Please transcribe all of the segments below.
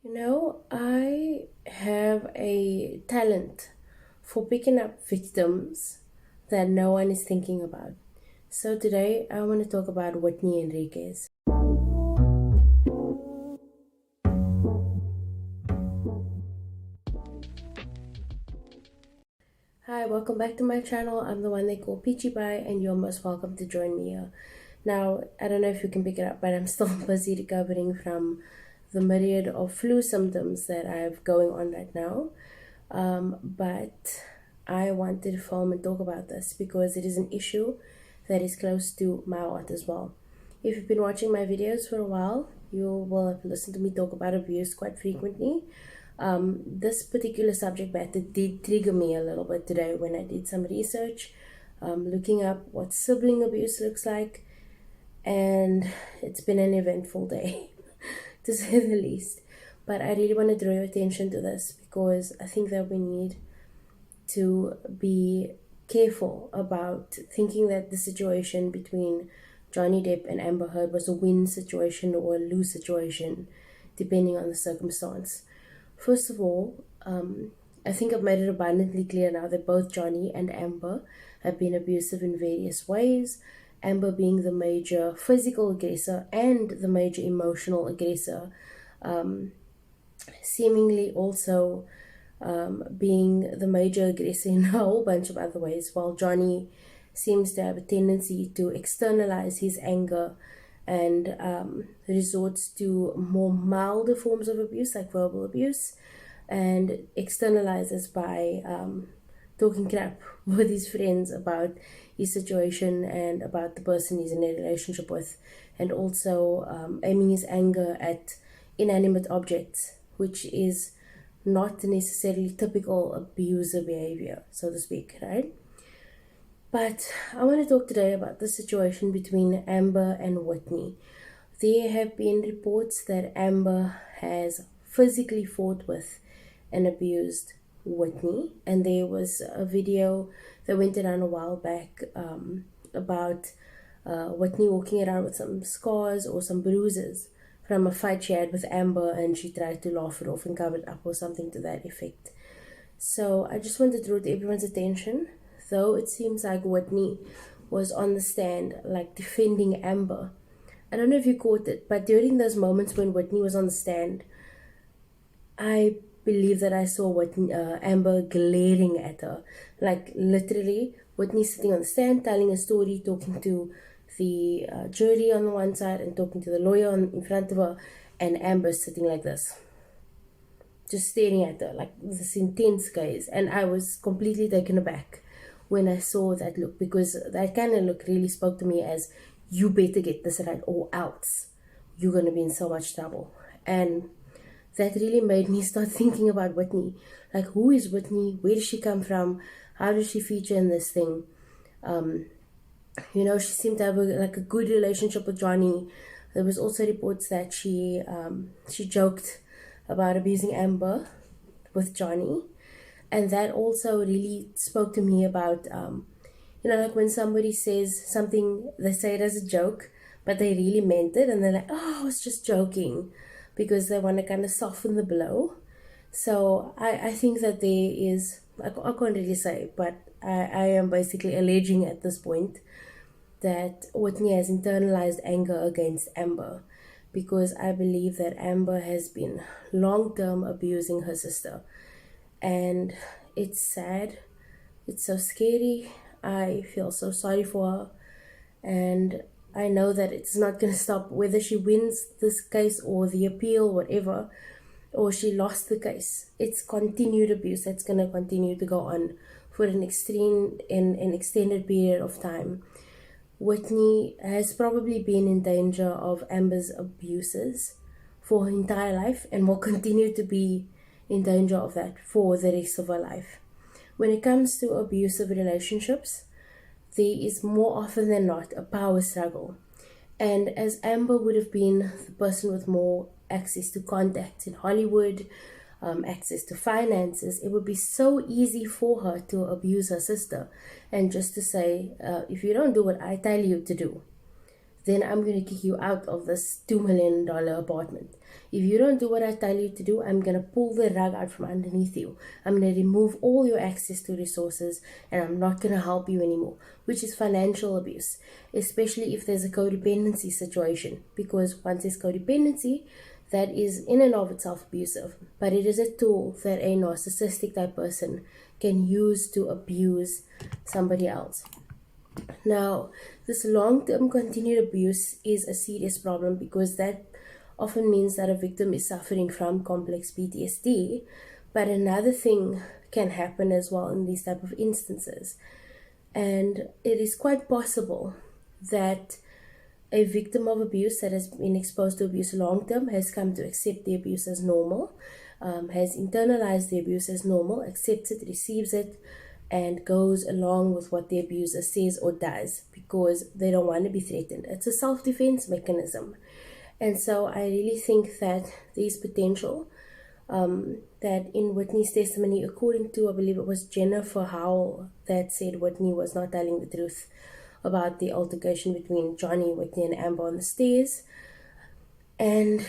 I have a talent for picking up victims that no one is thinking about. So today I want to talk about Whitney Henriquez. Hi, welcome back to my channel. I'm the one they call Peachy Pie, and you're most welcome to join me here. Now, I don't know if you can pick it up, but I'm still busy recovering from the myriad of flu symptoms that I have going on right now. But I wanted to film and talk about this because it is an issue that is close to my heart as well. If you've been watching my videos for a while, you will have listened to me talk about abuse quite frequently. This particular subject matter did trigger me a little bit today when I did some research, looking up what sibling abuse looks like, and it's been an eventful day, to say the least. But I really want to draw your attention to this because I think that we need to be careful about thinking that the situation between Johnny Depp and Amber Heard was a win situation or a lose situation, depending on the circumstance. First of all, I think I've made it abundantly clear now that both Johnny and Amber have been abusive in various ways. Amber being the major physical aggressor and the major emotional aggressor, seemingly also being the major aggressor in a whole bunch of other ways, while Johnny seems to have a tendency to externalize his anger and resorts to more milder forms of abuse like verbal abuse, and externalizes by talking crap with his friends about his situation and about the person he's in a relationship with, and also aiming his anger at inanimate objects, which is not necessarily typical abuser behavior, so to speak, right? But I want to talk today about the situation between Amber and Whitney. There have been reports that Amber has physically fought with and abused Whitney, and there was a video that went around a while back about Whitney walking around with some scars or some bruises from a fight she had with Amber, and she tried to laugh it off and cover it up or something to that effect. So I just want to draw to everyone's attention, though it seems like Whitney was on the stand like defending Amber. I don't know if you caught it, but during those moments when Whitney was on the stand, I believe that I saw Whitney, Amber glaring at her. Like literally, Whitney sitting on the stand telling a story, talking to the jury on the one side and talking to the lawyer in front of her, and Amber sitting like this, just staring at her like this intense gaze. And I was completely taken aback when I saw that look, because that kind of look really spoke to me as, you better get this right or else you're going to be in so much trouble. And that really made me start thinking about Whitney. Like, who is Whitney? Where does she come from? How does she feature in this thing? She seemed to have a good relationship with Johnny. There was also reports that she joked about abusing Amber with Johnny, and that also really spoke to me about like when somebody says something, they say it as a joke, but they really meant it, and they're like, oh, I was just joking, because they want to kind of soften the blow. So I think that there is, I can't really say, but I am basically alleging at this point that Whitney has internalized anger against Amber, because I believe that Amber has been long-term abusing her sister. And it's sad. It's so scary. I feel so sorry for her. And I know that it's not going to stop whether she wins this case or the appeal, whatever, or she lost the case. It's continued abuse that's going to continue to go on for an extended period of time. Whitney has probably been in danger of Amber's abuses for her entire life and will continue to be in danger of that for the rest of her life. When it comes to abusive relationships, there is more often than not a power struggle. And as Amber would have been the person with more access to contacts in Hollywood, access to finances, it would be so easy for her to abuse her sister and just to say, if you don't do what I tell you to do, then I'm going to kick you out of this $2 million apartment. If you don't do what I tell you to do, I'm going to pull the rug out from underneath you. I'm going to remove all your access to resources, and I'm not going to help you anymore, which is financial abuse, especially if there's a codependency situation, because once there's codependency, that is in and of itself abusive, but it is a tool that a narcissistic type person can use to abuse somebody else. Now, this long-term continued abuse is a serious problem because that often means that a victim is suffering from complex PTSD, but another thing can happen as well in these type of instances. And it is quite possible that a victim of abuse that has been exposed to abuse long-term has come to accept the abuse as normal, has internalized the abuse as normal, accepts it, receives it, and goes along with what the abuser says or does because they don't want to be threatened. It's a self-defense mechanism. And so I really think that there's potential that in Whitney's testimony, according to, I believe it was Jennifer Howell that said Whitney was not telling the truth about the altercation between Johnny, Whitney, and Amber on the stairs. And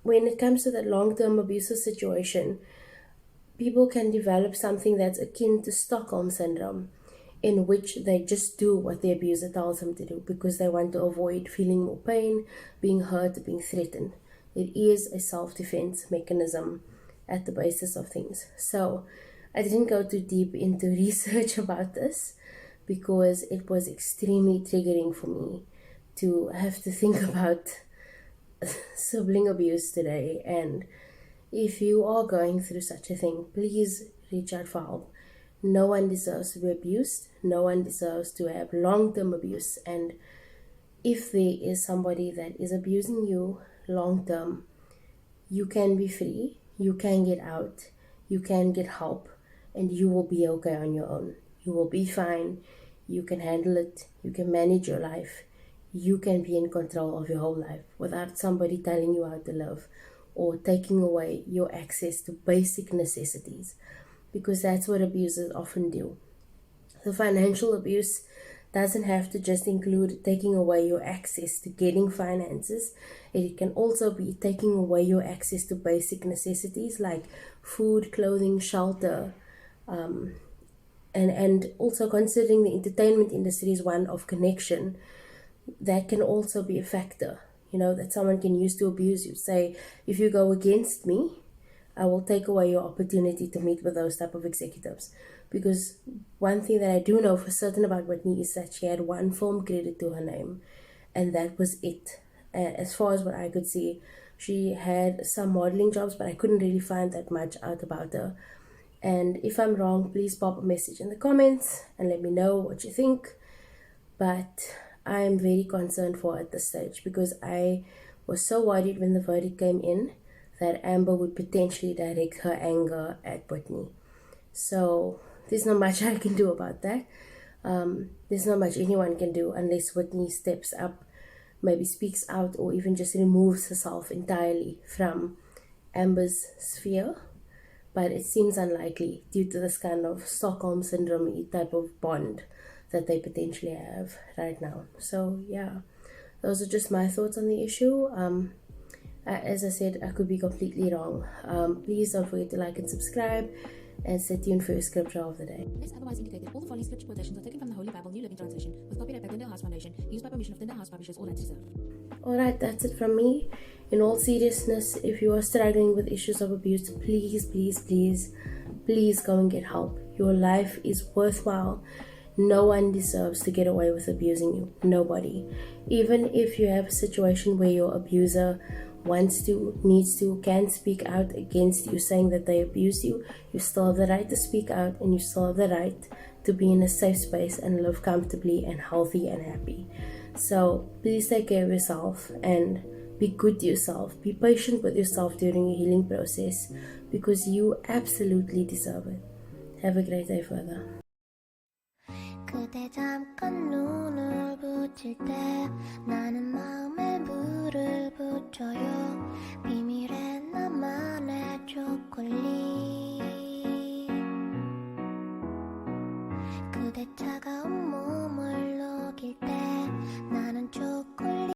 when it comes to that long-term abusive situation, people can develop something that's akin to Stockholm Syndrome, in which they just do what the abuser tells them to do because they want to avoid feeling more pain, being hurt, being threatened. It is a self-defense mechanism at the basis of things. So I didn't go too deep into research about this because it was extremely triggering for me to have to think about sibling abuse today. And if you are going through such a thing, please reach out for help. No one deserves to be abused. No one deserves to have long-term abuse. And if there is somebody that is abusing you long-term, you can be free. You can get out. You can get help. And you will be okay on your own. You will be fine. You can handle it. You can manage your life. You can be in control of your whole life without somebody telling you how to live or taking away your access to basic necessities, because that's what abusers often do. The financial abuse doesn't have to just include taking away your access to getting finances. It can also be taking away your access to basic necessities like food, clothing, shelter, and also considering the entertainment industry is one of connection. That can also be a factor, that someone can use to abuse you. Say, if you go against me, I will take away your opportunity to meet with those type of executives. Because one thing that I do know for certain about Whitney is that she had one film credit to her name, and that was it. As far as what I could see, she had some modeling jobs, but I couldn't really find that much out about her. And if I'm wrong, please pop a message in the comments and let me know what you think. But I'm very concerned for her at this stage because I was so worried when the verdict came in that Amber would potentially direct her anger at Whitney. So there's not much I can do about that. There's not much anyone can do unless Whitney steps up, maybe speaks out, or even just removes herself entirely from Amber's sphere. But it seems unlikely due to this kind of Stockholm Syndrome type of bond that they potentially have right now. So yeah, those are just my thoughts on the issue. As I said, I could be completely wrong. Please don't forget to like and subscribe, and stay tuned for your scripture of the day. Unless otherwise indicated, all the following scripture quotations are taken from the Holy Bible, New Living Translation, with copyright by Tyndale Foundation, used by permission of Tyndale House Publishers, all rights reserved. Alright, that's it from me. In all seriousness, if you are struggling with issues of abuse, please, please, please, please go and get help. Your life is worthwhile. No one deserves to get away with abusing you. Nobody. Even if you have a situation where your abuser wants to, needs to, can speak out against you, saying that they abuse you, you still have the right to speak out, and you still have the right to be in a safe space and live comfortably and healthy and happy. So please take care of yourself and be good to yourself. Be patient with yourself during your healing process because you absolutely deserve it. Have a great day further. 그대 잠깐 눈을 붙일 때 나는 마음에